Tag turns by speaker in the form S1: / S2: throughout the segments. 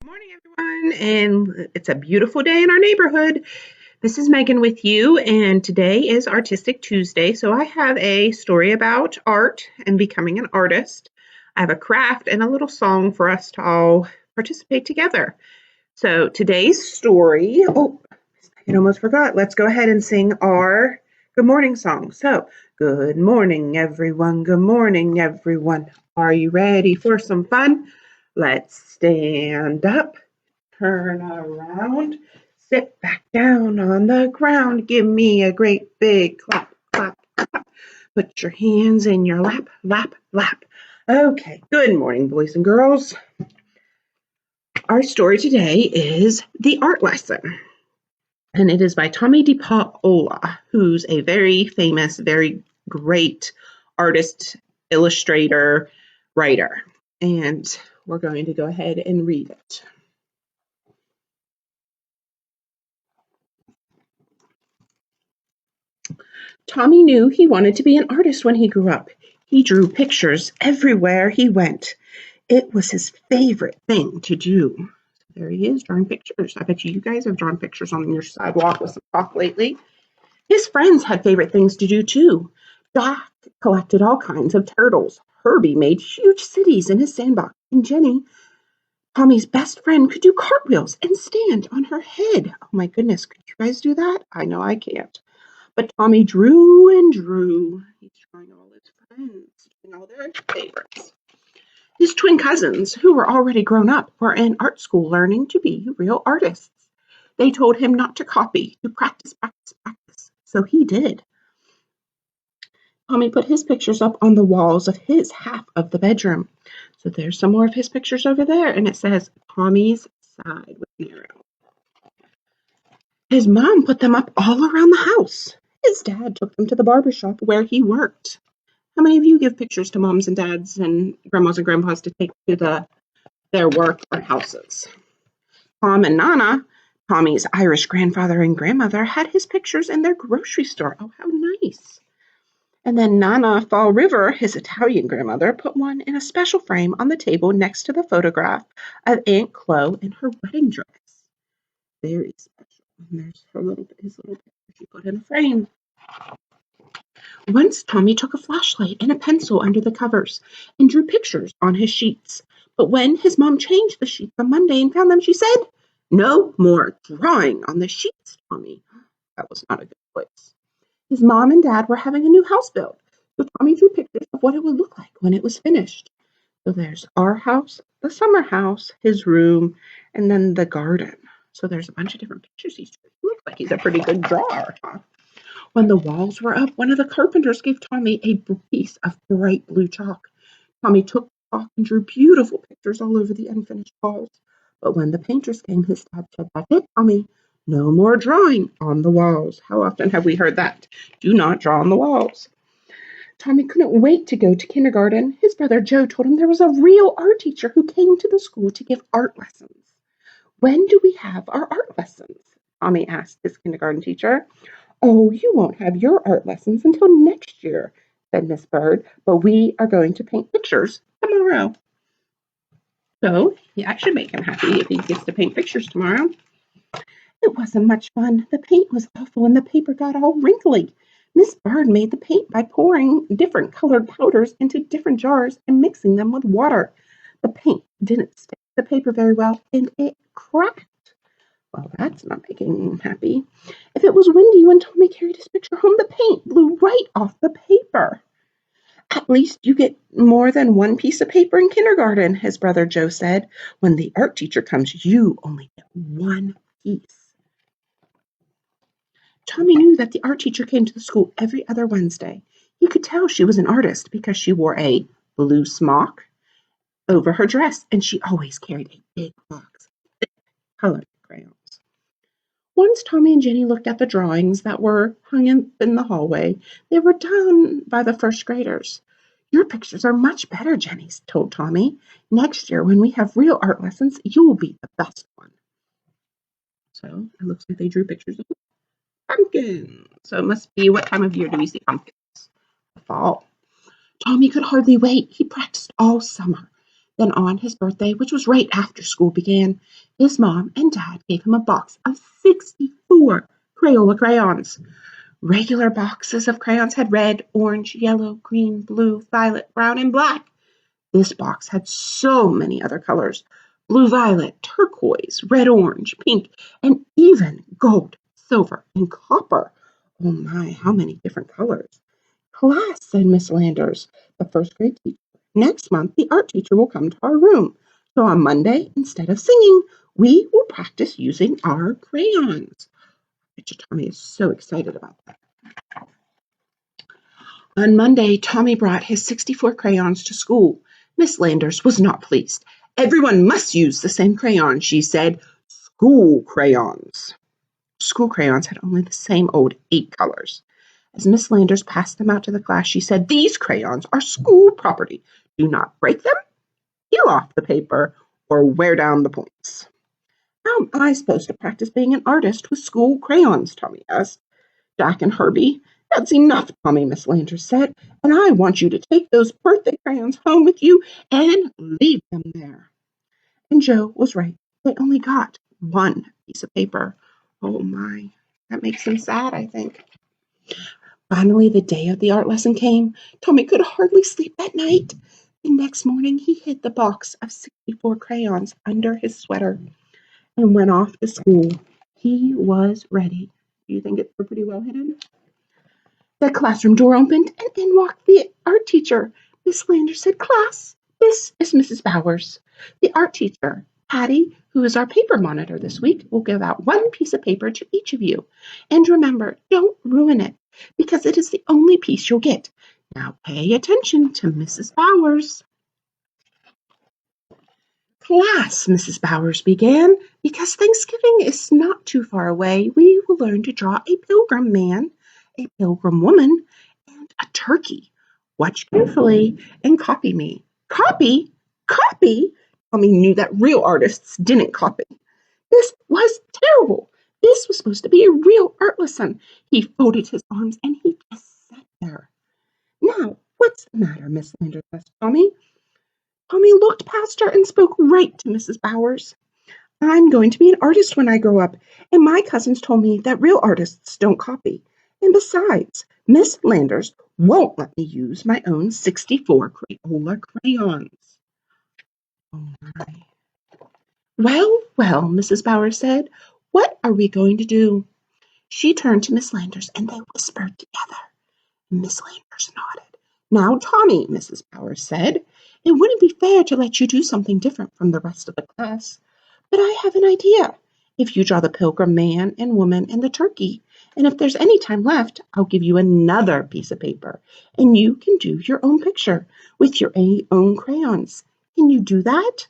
S1: Morning, everyone, and it's a beautiful day in our neighborhood. This is Megan with you, and today is Artistic Tuesday. So, I have a story about art and becoming an artist. I have a craft and a little song for us to all participate together. So, today's story, I almost forgot. Let's go ahead and sing our good morning song. So, good morning, everyone. Good morning, everyone. Are you ready for some fun? Let's stand up. Turn around, sit back down on the ground. Give me a great big clap, clap, clap. Put your hands in your lap, lap, lap. Okay, good morning, boys and girls. Our story today is The Art Lesson, and it is by Tommy dePaola, who's a very famous, very great artist, illustrator, writer. And we're going to go ahead and read it. Tommy knew he wanted to be an artist when he grew up. He drew pictures everywhere he went. It was his favorite thing to do. There he is, drawing pictures. I bet you guys have drawn pictures on your sidewalk with some chalk lately. His friends had favorite things to do too. Doc collected all kinds of turtles. Herbie made huge cities in his sandbox. And Jenny, Tommy's best friend, could do cartwheels and stand on her head. Oh my goodness, could you guys do that? I know I can't. But Tommy drew and drew. He's drawing all his friends, doing all their favorites. His twin cousins, who were already grown up, were in art school learning to be real artists. They told him not to copy, to practice, practice, practice. So he did. Tommy put his pictures up on the walls of his half of the bedroom. So there's some more of his pictures over there, and it says Tommy's side with an arrow. His mom put them up all around the house. His dad took them to the barber shop where he worked. How many of you give pictures to moms and dads and grandmas and grandpas to take to their work or houses? Tom and Nana, Tommy's Irish grandfather and grandmother, had his pictures in their grocery store. Oh, how nice. And then Nana Fall River, his Italian grandmother, put one in a special frame on the table next to the photograph of Aunt Chloe in her wedding dress. Very special. And there's his little picture she put in a frame. Once Tommy took a flashlight and a pencil under the covers and drew pictures on his sheets. But when his mom changed the sheets on Monday and found them, she said, "No more drawing on the sheets, Tommy." That was not a good choice. His mom and dad were having a new house built, so Tommy drew pictures of what it would look like when it was finished. So there's our house, the summer house, his room, and then the garden. So there's a bunch of different pictures he's drew. He looks like he's a pretty good drawer, huh? When the walls were up, one of the carpenters gave Tommy a piece of bright blue chalk. Tommy took the chalk and drew beautiful pictures all over the unfinished walls. But when the painters came, his dad said, "That's it, Tommy. No more drawing on the walls." How often have we heard that? Do not draw on the walls. Tommy couldn't wait to go to kindergarten. His brother Joe told him there was a real art teacher who came to the school to give art lessons. "When do we have our art lessons?" Tommy asked his kindergarten teacher. "Oh, you won't have your art lessons until next year," said Miss Bird, "but we are going to paint pictures tomorrow." So that should make him happy if he gets to paint pictures tomorrow. It wasn't much fun. The paint was awful and the paper got all wrinkly. Miss Bird made the paint by pouring different colored powders into different jars and mixing them with water. The paint didn't stick to the paper very well and it cracked. Well, that's not making him happy. If it was windy when Tommy carried his picture home, the paint blew right off the paper. "At least you get more than one piece of paper in kindergarten," his brother Joe said. "When the art teacher comes, you only get one piece." Tommy knew that the art teacher came to the school every other Wednesday. He could tell she was an artist because she wore a blue smock over her dress, and she always carried a big box of thick colored crayons. Once Tommy and Jenny looked at the drawings that were hung in the hallway. They were done by the first graders. "Your pictures are much better," Jenny told Tommy. "Next year, when we have real art lessons, you will be the best one." So it looks like they drew pictures of pumpkins. So it must be, what time of year do we see pumpkins? The fall. Tommy could hardly wait. He practiced all summer. Then on his birthday, which was right after school began, his mom and dad gave him a box of 64 Crayola crayons. Regular boxes of crayons had red, orange, yellow, green, blue, violet, brown, and black. This box had so many other colors: blue violet, turquoise, red orange, pink, and even gold, silver, and copper. Oh my, how many different colors. Class, said Miss Landers, the first grade teacher. Next month, the art teacher will come to our room. So on Monday, instead of singing, we will practice using our crayons. Teacher Tommy is so excited about that. On Monday, Tommy brought his 64 crayons to school. Miss Landers was not pleased. Everyone must use the same crayon, she said. School crayons. School crayons had only the same old 8 colors. As Miss Landers passed them out to the class, she said, "These crayons are school property. Do not break them, peel off the paper, or wear down the points." "How am I supposed to practice being an artist with school crayons?" Tommy asked. "Jack and Herbie, that's enough, Tommy," Miss Landers said, "and I want you to take those birthday crayons home with you and leave them there." And Joe was right. They only got one piece of paper. Oh my, that makes him sad, I think. Finally, the day of the art lesson came. Tommy could hardly sleep that night. The next morning, he hid the box of 64 crayons under his sweater and went off to school. He was ready. Do you think it's pretty well hidden? The classroom door opened, and in walked the art teacher. Miss Landers said, "Class, this is Mrs. Bowers. The art teacher, Patty, who is our paper monitor this week, will give out one piece of paper to each of you. And remember, don't ruin it, because it is the only piece you'll get. Now pay attention to Mrs. Bowers." "Class," Mrs. Bowers began, "because Thanksgiving is not too far away, we will learn to draw a pilgrim man, a pilgrim woman, and a turkey. Watch carefully and copy me." Copy? Copy? Tommy knew that real artists didn't copy. This was terrible. This was supposed to be a real art lesson. He folded his arms and he just sat there. "Now, what's the matter?" Miss Landers asked Tommy. Tommy looked past her and spoke right to Mrs. Bowers. "I'm going to be an artist when I grow up, and my cousins told me that real artists don't copy. And besides, Miss Landers won't let me use my own 64 Crayola crayons." Oh my. "Well, well," Mrs. Bowers said, "what are we going to do?" She turned to Miss Landers and they whispered together. Miss Landers nodded. "Now, Tommy," Mrs. Bowers said, "it wouldn't be fair to let you do something different from the rest of the class. But I have an idea. If you draw the pilgrim man and woman and the turkey, and if there's any time left, I'll give you another piece of paper, and you can do your own picture with your own crayons. Can you do that?"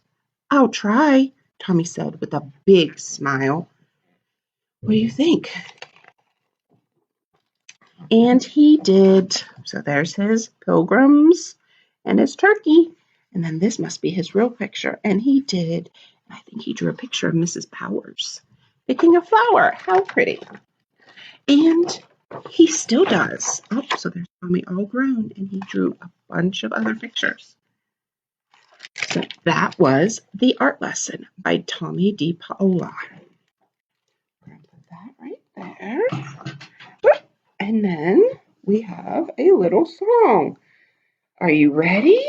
S1: "I'll try," Tommy said with a big smile. "What do you think?" And he did. So there's his pilgrims and his turkey. And then this must be his real picture. And he did. I think he drew a picture of Mrs. Bowers picking a flower. How pretty. And he still does. Oh, so there's Tommy all grown. And he drew a bunch of other pictures. So that was The Art Lesson by Tommy D. Paola. I'm going to put that right there. And then we have a little song. Are you ready?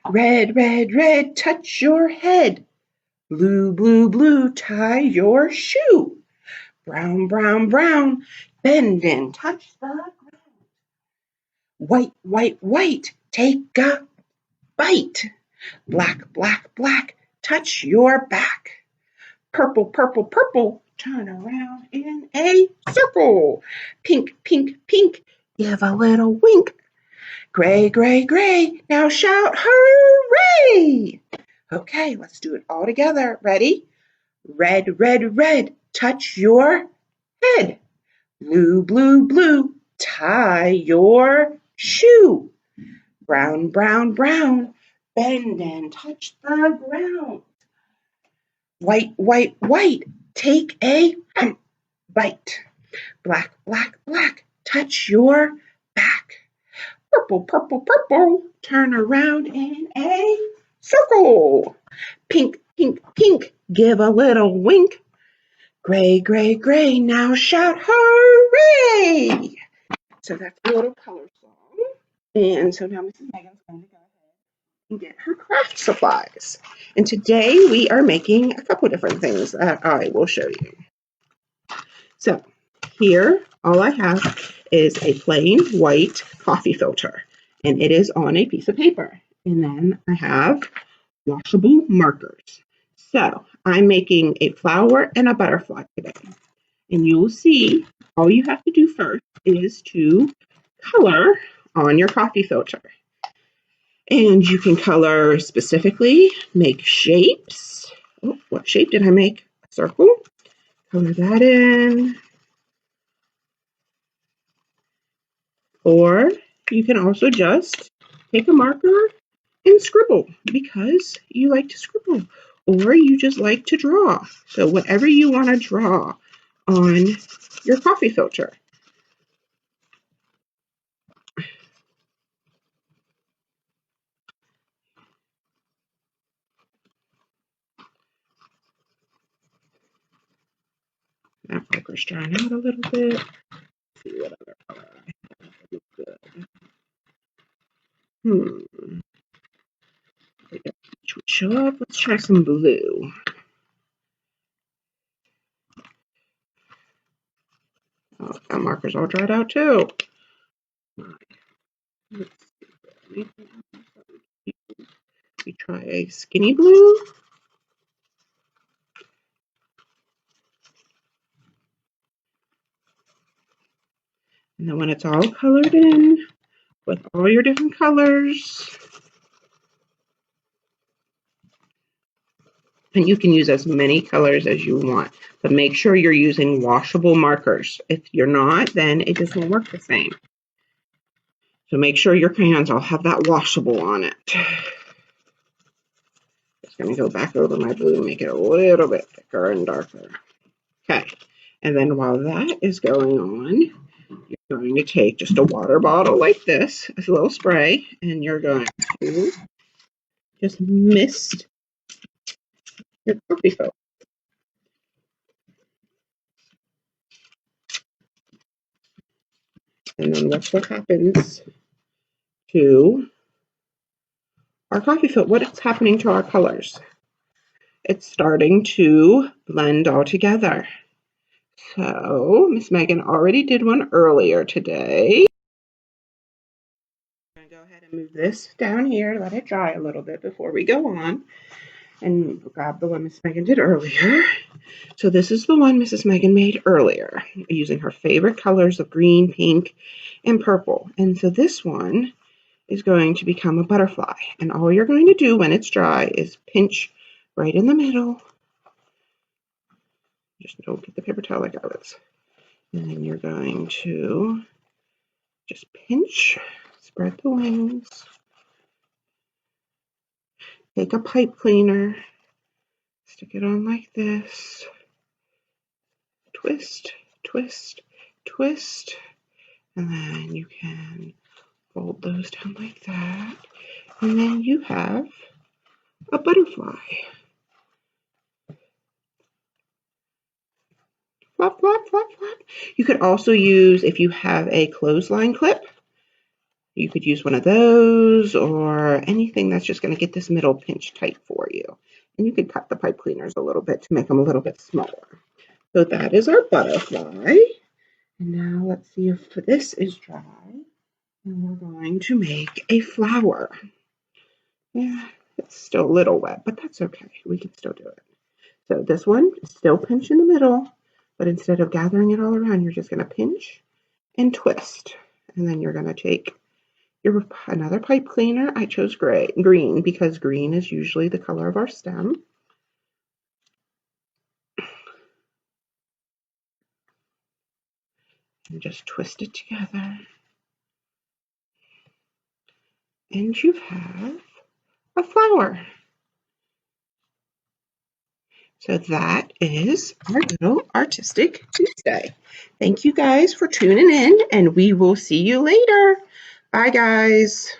S1: Red, red, red, touch your head. Blue, blue, blue, tie your shoe. Brown, brown, brown, bend and touch the ground. White, white, white, take a bite. Black, black, black, touch your back. Purple, purple, purple, turn around in a circle. Pink, pink, pink, give a little wink. Gray, gray, gray, now shout hooray! Okay, let's do it all together. Ready? Red, red, red, touch your head. Blue, blue, blue, tie your shoe. Brown, brown, brown, bend and touch the ground. White, white, white, take a bite. Black, black, black, touch your back. Purple, purple, purple, turn around in a circle. Pink, pink, pink, give a little wink. Gray, gray, gray, now shout hooray! So that's a little color song. And so now Mrs. Megan's going to go ahead and get her craft supplies. And today we are making a couple different things that I will show you. So here, all I have is a plain white coffee filter, and it is on a piece of paper. And then I have washable markers. So I'm making a flower and a butterfly today. And you'll see all you have to do first is to color on your coffee filter. And you can color specifically, make shapes. Oh, what shape did I make? A circle. Color that in. Or you can also just take a marker and scribble because you like to scribble. Or you just like to draw. So whatever you want to draw on your coffee filter. That marker's drying out a little bit. Let's see what other color I have. That looks good. Which would show up. Let's try some blue. Oh, that marker's all dried out too. Let's see. We try a skinny blue. And then when it's all colored in with all your different colors, and you can use as many colors as you want, but make sure you're using washable markers. If you're not, then it just won't work the same. So make sure your crayons all have that washable on it. Just going to go back over my blue and make it a little bit thicker and darker. Okay, and then while that is going on, you're going to take just a water bottle like this, a little spray, and you're going to just mist your coffee filter. And then watch what happens to our coffee filter. What's happening to our colors? It's starting to blend all together. So Miss Megan already did one earlier today. I'm going to go ahead and move this down here, let it dry a little bit before we go on, and grab the one Miss Megan did earlier. So this is the one Mrs. Megan made earlier, using her favorite colors of green, pink, and purple. And so this one is going to become a butterfly. And all you're going to do when it's dry is pinch right in the middle. Just don't get the paper towel like I was. And then you're going to just pinch, spread the wings, take a pipe cleaner, stick it on like this, twist, twist, twist, and then you can fold those down like that, and then you have a butterfly. Flap, flap, flap, flap. You could also use, if you have a clothesline clip, you could use one of those or anything that's just going to get this middle pinch tight for you. And you could cut the pipe cleaners a little bit to make them a little bit smaller. So that is our butterfly. And now let's see if this is dry. And we're going to make a flower. Yeah, it's still a little wet, but that's okay. We can still do it. So this one is still pinch in the middle, but instead of gathering it all around, you're just going to pinch and twist. And then you're going to take another pipe cleaner. I chose green because green is usually the color of our stem. And just twist it together. And you have a flower. So that is our little Artistic Tuesday. Thank you guys for tuning in, and we will see you later. Bye, guys.